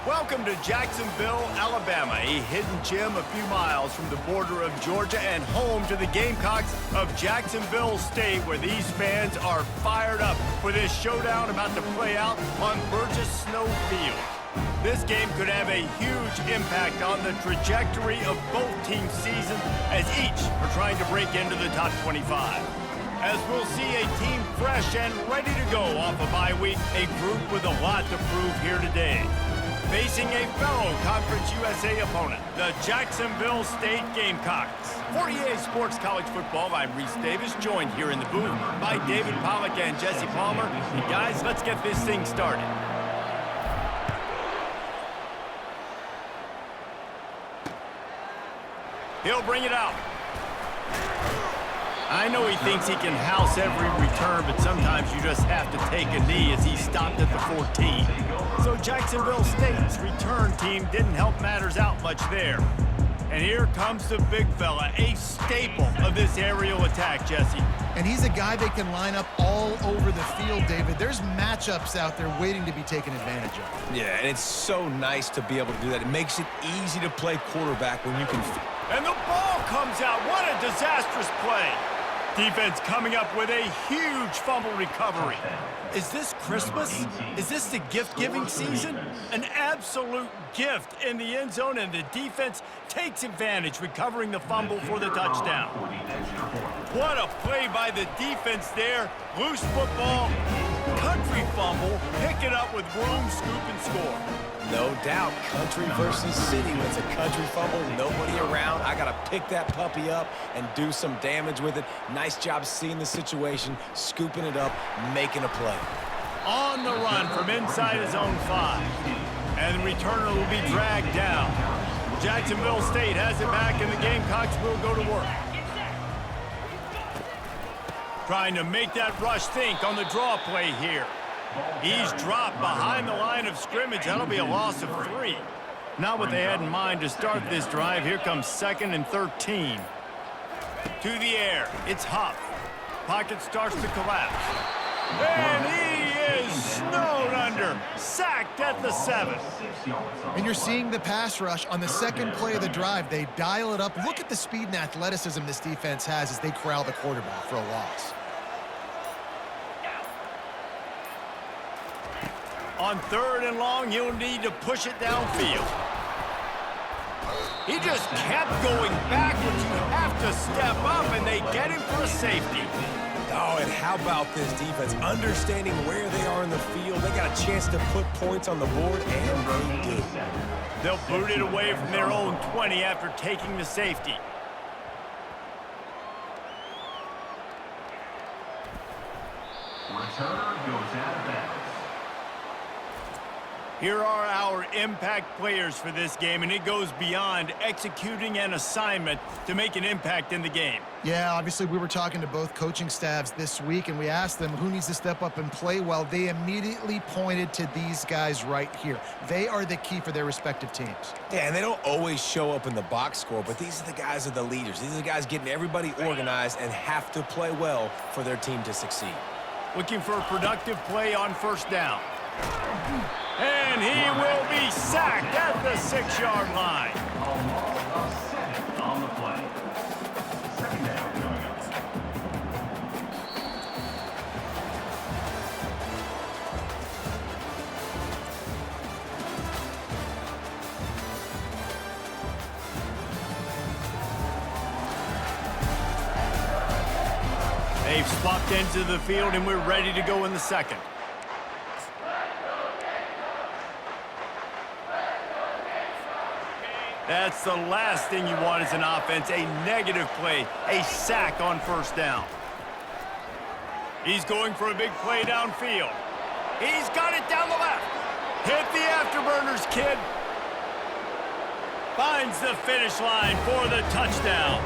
Welcome to Jacksonville, Alabama, a hidden gem a few miles from the border of Georgia and home to the Gamecocks of Jacksonville State, where these fans are fired up for this showdown about to play out on Burgess Snow Field. This game could have a huge impact on the trajectory of both teams' seasons, as each are trying to break into the top 25. As we'll see a team fresh and ready to go off a bye week, a group with a lot to prove here today. Facing a fellow Conference USA opponent, the Jacksonville State Gamecocks. For EA Sports College Football, I'm Reese Davis, joined here in the booth by David Pollack and Jesse Palmer. And guys, let's get this thing started. He'll bring it out. I know he thinks he can house every return, but sometimes you just have to take a knee as he stopped at the 14. So Jacksonville State's return team didn't help matters out much there. And here comes the big fella, a staple of this aerial attack, Jesse. And he's a guy that can line up all over the field, David. There's matchups out there waiting to be taken advantage of. Yeah, and it's so nice to be able to do that. It makes it easy to play quarterback when you can... And the ball comes out. What a disastrous play. Defense coming up with a huge fumble recovery. Is this Christmas? Is this the gift-giving season? An absolute gift in the end zone, and the defense takes advantage, recovering the fumble for the touchdown. What a play by the defense there. Loose football, country fumble, pick it up with room, scoop, and score. No doubt, country versus city. When it's a country fumble, nobody around. I got to pick that puppy up and do some damage with it. Nice job seeing the situation, scooping it up, making a play. On the run from inside his own 5. And the returner will be dragged down. Jacksonville State has it back, and the Gamecocks will go to work. Trying to make that rush think on the draw play here. He's dropped behind the line of scrimmage. That'll be a loss of 3. Not what they had in mind to start this drive. Here comes 2nd and 13. To the air. It's Huff. Pocket starts to collapse. And he is snowed under. Sacked at the 7. And you're seeing the pass rush on the second play of the drive. They dial it up. Look at the speed and athleticism this defense has as they corral the quarterback for a loss. On 3rd and long, he'll need to push it downfield. He just kept going backwards. You have to step up, and they get him for a safety. Oh, and how about this defense? Understanding where they are in the field. They got a chance to put points on the board, and they do. They'll boot it away from their own 20 after taking the safety. Returner goes out of bounds. Here are our impact players for this game, and it goes beyond executing an assignment to make an impact in the game. Yeah, obviously we were talking to both coaching staffs this week, and we asked them who needs to step up and play well. They immediately pointed to these guys right here. They are the key for their respective teams. Yeah, and they don't always show up in the box score, but these are the guys that are the leaders. These are the guys getting everybody organized and have to play well for their team to succeed. Looking for a productive play on 1st down. And he will be sacked at the 6-yard line. On the play. 2nd down coming up. They've swapped into the field, and we're ready to go in the 2nd. That's the last thing you want as an offense, a negative play, a sack on 1st down. He's going for a big play downfield. He's got it down the left. Hit the afterburners, kid. Finds the finish line for the touchdown.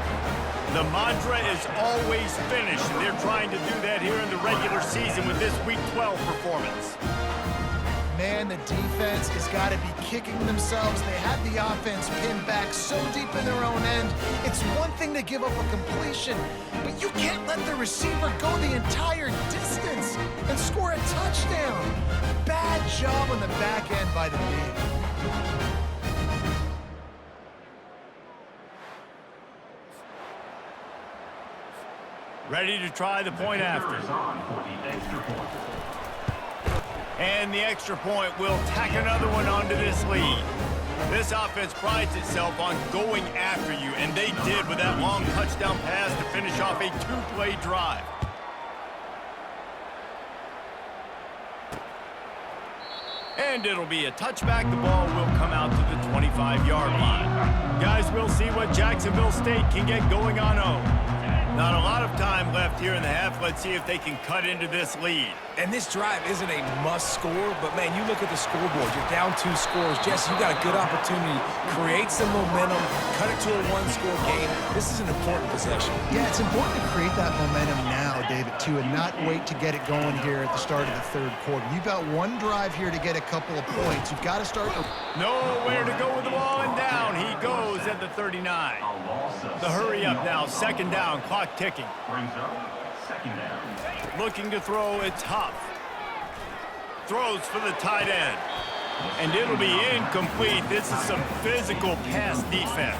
The mantra is always finish, and they're trying to do that here in the regular season with this Week 12 performance. Man, the defense has got to be kicking themselves. They have the offense pinned back so deep in their own end. It's one thing to give up a completion, but you can't let the receiver go the entire distance and score a touchdown. Bad job on the back end by the D. Ready to try the point after. And the extra point will tack another one onto this lead. This offense prides itself on going after you, and they did with that long touchdown pass to finish off a two-play drive. And it'll be a touchback. The ball will come out to the 25-yard line. Guys, we'll see what Jacksonville State can get going on home. Not a lot of time left here in the half. Let's see if they can cut into this lead. And this drive isn't a must score, but man, you look at the scoreboard, you're down 2 scores. Jesse, you got a good opportunity. Create some momentum, cut it to a 1-score game. This is an important possession. Yeah, it's important to create that momentum now, David, too, and not wait to get it going here at the start of the third quarter. You've got one drive here to get a couple of points. You've got to start. Nowhere to go with the ball, and down he goes at the 39. The hurry up now, second down, clock ticking. Brings up second down. Looking to throw, it's Huff. Throws for the tight end. And it'll be incomplete. This is some physical pass defense.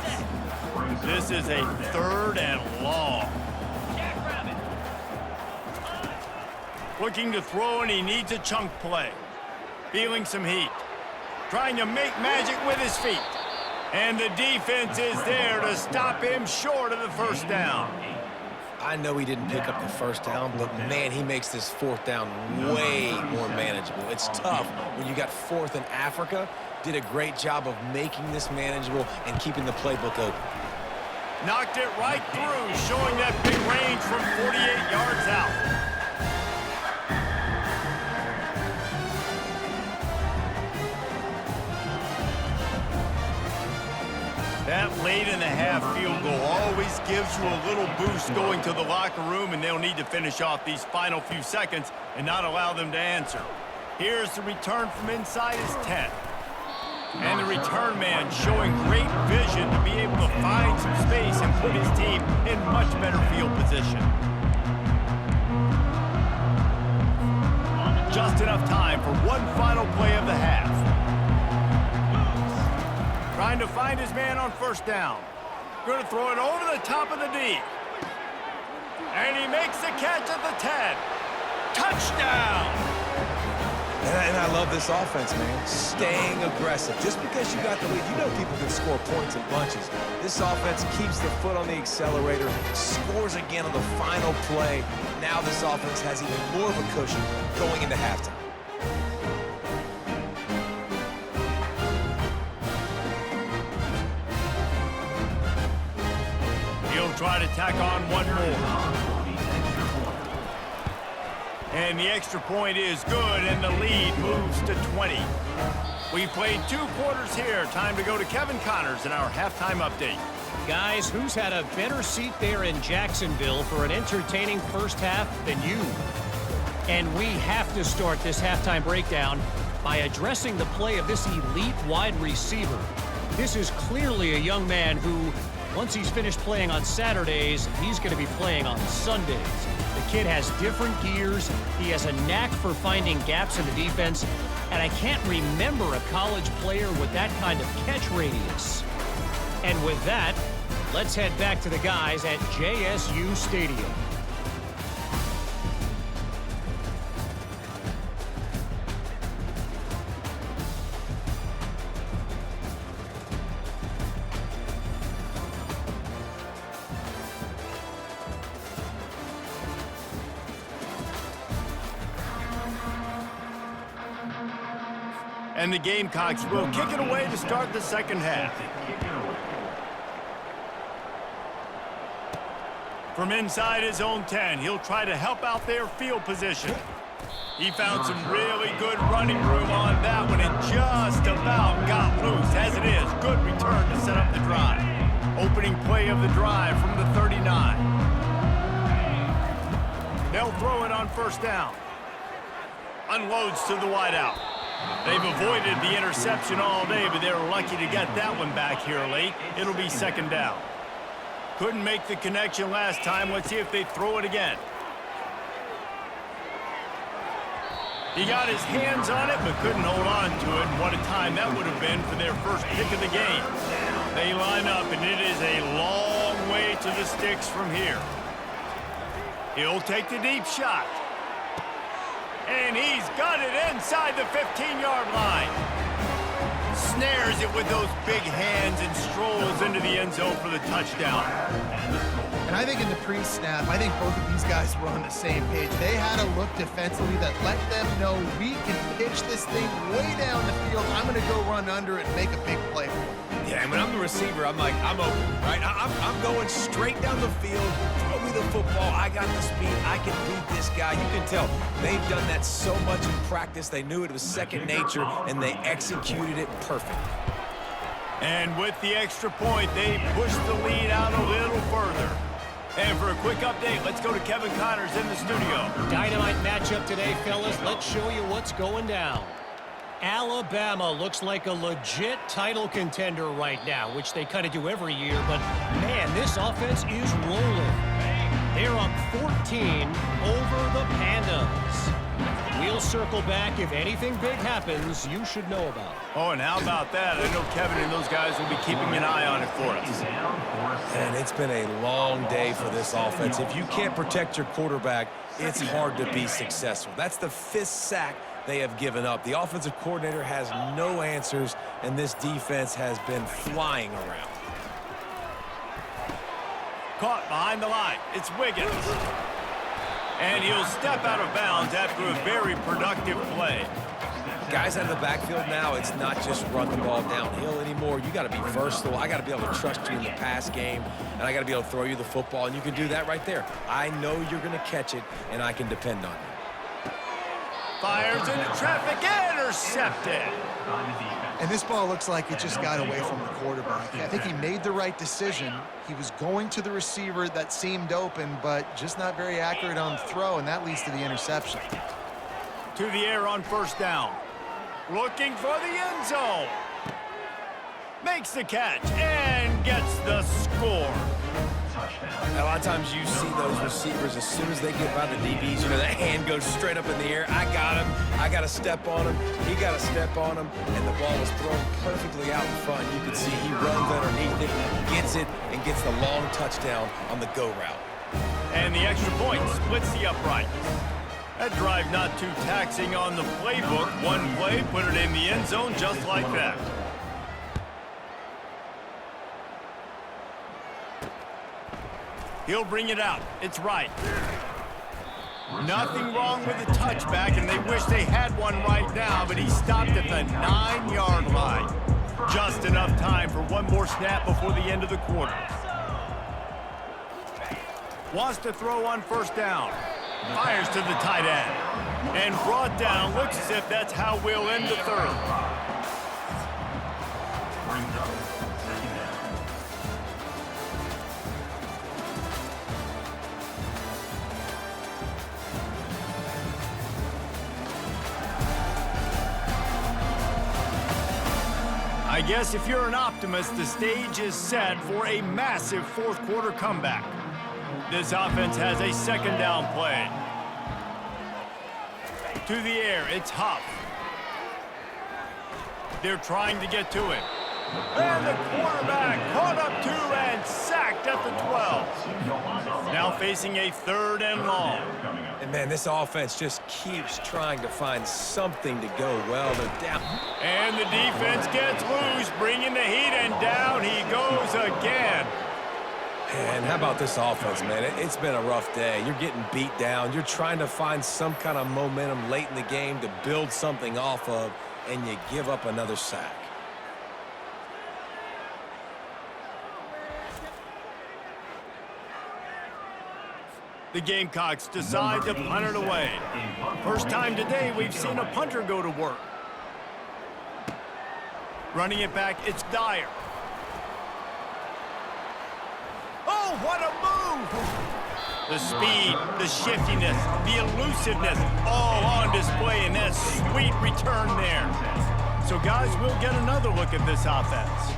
This is a 3rd and long. Looking to throw, and he needs a chunk play. Feeling some heat. Trying to make magic with his feet. And the defense is there to stop him short of the first down. I know he didn't pick up the first down, but man, he makes this 4th down way more manageable. It's tough when you got 4th in Africa. Did a great job of making this manageable and keeping the playbook open. Knocked it right through, showing that big range from 48 yards out. That late in the half field goal always gives you a little boost going to the locker room, and they'll need to finish off these final few seconds and not allow them to answer. Here's the return from inside his 10. And the return man showing great vision to be able to find some space and put his team in much better field position. Just enough time for one final play of the half. Trying to find his man on first down. Going to throw it over the top of the D. And he makes the catch at the 10. Touchdown! And I love this offense, man. Staying aggressive. Just because you got the lead, you know people can score points in bunches. This offense keeps the foot on the accelerator, scores again on the final play. Now this offense has even more of a cushion going into halftime. Try to tack on one more. And the extra point is good, and the lead moves to 20. We've played 2 quarters here. Time to go to Kevin Connors in our halftime update. Guys, who's had a better seat there in Jacksonville for an entertaining first half than you? And we have to start this halftime breakdown by addressing the play of this elite wide receiver. This is clearly a young man who, once he's finished playing on Saturdays, he's going to be playing on Sundays. The kid has different gears. He has a knack for finding gaps in the defense. And I can't remember a college player with that kind of catch radius. And with that, let's head back to the guys at JSU Stadium. And the Gamecocks will kick it away to start the second half. From inside his own 10, he'll try to help out their field position. He found some really good running room on that one and just about got loose. As it is, good return to set up the drive. Opening play of the drive from the 39. They'll throw it on first down. Unloads to the wideout. They've avoided the interception all day, but they're lucky to get that one back here late. It'll be second down. Couldn't make the connection last time. Let's see if they throw it again. He got his hands on it, but couldn't hold on to it. And what a time that would have been for their first pick of the game. They line up, and it is a long way to the sticks from here. He'll take the deep shot. And he's got it inside the 15-yard line. Snares it with those big hands and strolls into the end zone for the touchdown. And I think in the pre-snap, I think both of these guys were on the same page. They had a look defensively that let them know we can pitch this thing way down the field. I'm going to go run under it and make a big play for it. Yeah, and when I'm the receiver, I'm like, I'm open, right? I'm going straight down the field. Throw me the football. I got the speed. I can beat this guy. You can tell they've done that so much in practice. They knew it was second nature, and they executed it perfect. And with the extra point, they pushed the lead out a little further. And for a quick update, let's go to Kevin Connors in the studio. Dynamite matchup today, fellas. Let's show you what's going down. Alabama looks like a legit title contender right now, which they kind of do every year. But, man, this offense is rolling. They're up 14 over the Pandas. We'll circle back. If anything big happens, you should know about it. Oh, and how about that? I know Kevin and those guys will be keeping an eye on it for us. And it's been a long day for this offense. If you can't protect your quarterback, it's hard to be successful. That's the 5th sack they have given up. The offensive coordinator has no answers, and this defense has been flying around. Caught behind the line. It's Wiggins. And he'll step out of bounds after a very productive play. Guys out of the backfield now, it's not just run the ball downhill anymore. You got to be versatile. I got to be able to trust you in the pass game, and I got to be able to throw you the football, and you can do that right there. I know you're going to catch it, and I can depend on you. Fires into traffic, intercepted. And this ball looks like it just got away from the quarterback. I think he made the right decision. He was going to the receiver that seemed open, but just not very accurate on the throw, and that leads to the interception. To the air on first down. Looking for the end zone. Makes the catch and gets the score. A lot of times you see those receivers, as soon as they get by the DBs, you know, that hand goes straight up in the air. I got him. I got to step on him. He got to step on him. And the ball was thrown perfectly out in front. You can see he runs underneath it, gets it, and gets the long touchdown on the go route. And the extra point splits the upright. That drive not too taxing on the playbook. One play, put it in the end zone just like that. He'll bring it out. It's right. Nothing wrong with the touchback, and they wish they had one right now, but he stopped at the 9-yard line. Just enough time for one more snap before the end of the quarter. Wants to throw on first down. Fires to the tight end. And brought down. Looks as if that's how we'll end the third. I guess if you're an optimist, the stage is set for a massive fourth-quarter comeback. This offense has a second down play. To the air, it's Huff. They're trying to get to it. And the quarterback caught up to and sacked at the 12. Now facing a 3rd and long. And, man, this offense just keeps trying to find something to go well. They're down. And the defense gets loose, bringing the heat, and down he goes again. And how about this offense, man? It's been a rough day. You're getting beat down. You're trying to find some kind of momentum late in the game to build something off of, and you give up another sack. The Gamecocks decide to punt it away. First time today we've seen a punter go to work. Running it back, it's Dyer. Oh, what a move! The speed, the shiftiness, the elusiveness, all on display in that sweet return there. So, guys, we'll get another look at this offense.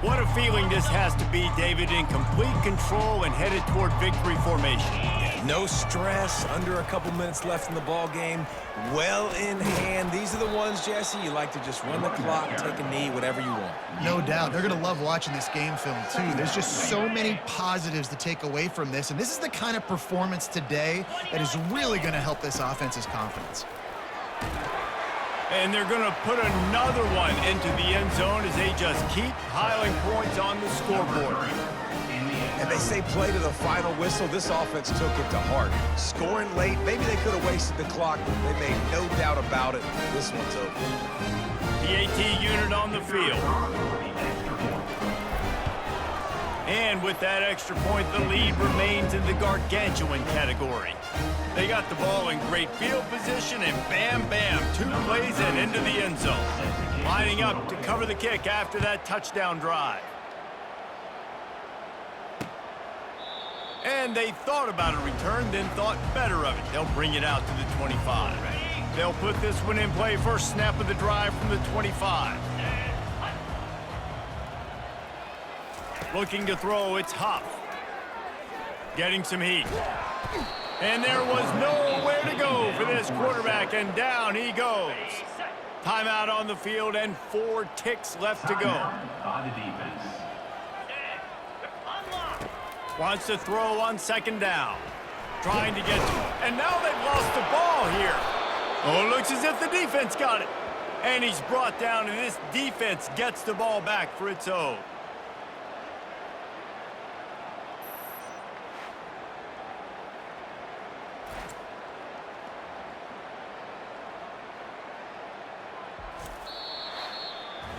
What a feeling this has to be, David, in complete control and headed toward victory formation. Yeah, no stress, under a couple minutes left in the ball game, well in hand. These are the ones, Jesse, you like to just run the clock, take a knee, whatever you want. No doubt. They're going to love watching this game film, too. There's just so many positives to take away from this, and this is the kind of performance today that is really going to help this offense's confidence. And they're going to put another one into the end zone as they just keep piling points on the scoreboard. And they say play to the final whistle. This offense took it to heart. Scoring late, maybe they could have wasted the clock. They made no doubt about it. This one's over. The AT unit on the field. And with that extra point, the lead remains in the gargantuan category. They got the ball in great field position, and bam, bam, 2 plays and into the end zone. Lining up to cover the kick after that touchdown drive. And they thought about a return, then thought better of it. They'll bring it out to the 25. They'll put this one in play first snap of the drive from the 25. Looking to throw, it's Huff. Getting some heat. And there was nowhere to go for this quarterback, and down he goes. Timeout on the field and 4 ticks left to go. By the defense. Wants to throw on second down. Trying to get to it. And now they've lost the ball here. Oh, it looks as if the defense got it. And he's brought down, and this defense gets the ball back for its own.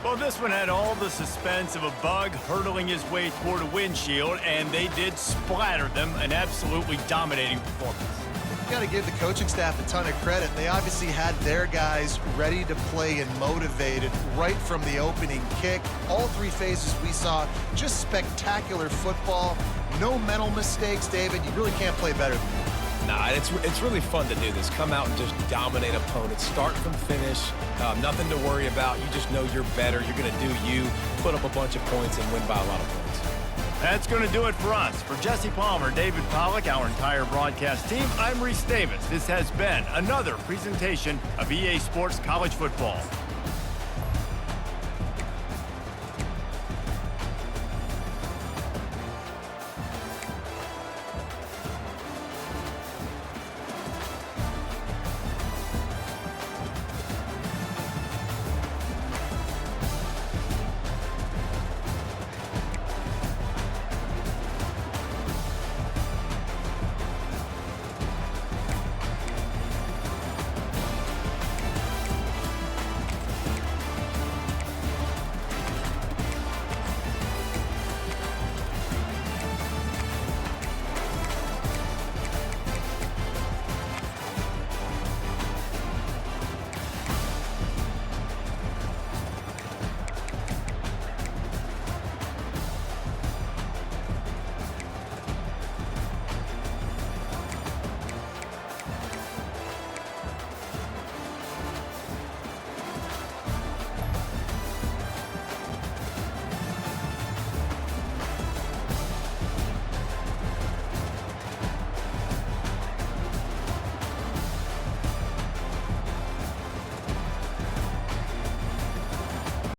Well, this one had all the suspense of a bug hurtling his way toward a windshield, and they did splatter them. An absolutely dominating performance. You got to give the coaching staff a ton of credit. They obviously had their guys ready to play and motivated right from the opening kick. All 3 phases we saw, just spectacular football. No mental mistakes, David. You really can't play better than that. Nah, it's really fun to do this. Come out and just dominate opponents. Start from finish. Nothing to worry about. You just know you're better. You're going to do you, put up a bunch of points, and win by a lot of points. That's going to do it for us. For Jesse Palmer, David Pollack, our entire broadcast team, I'm Reese Davis. This has been another presentation of EA Sports College Football.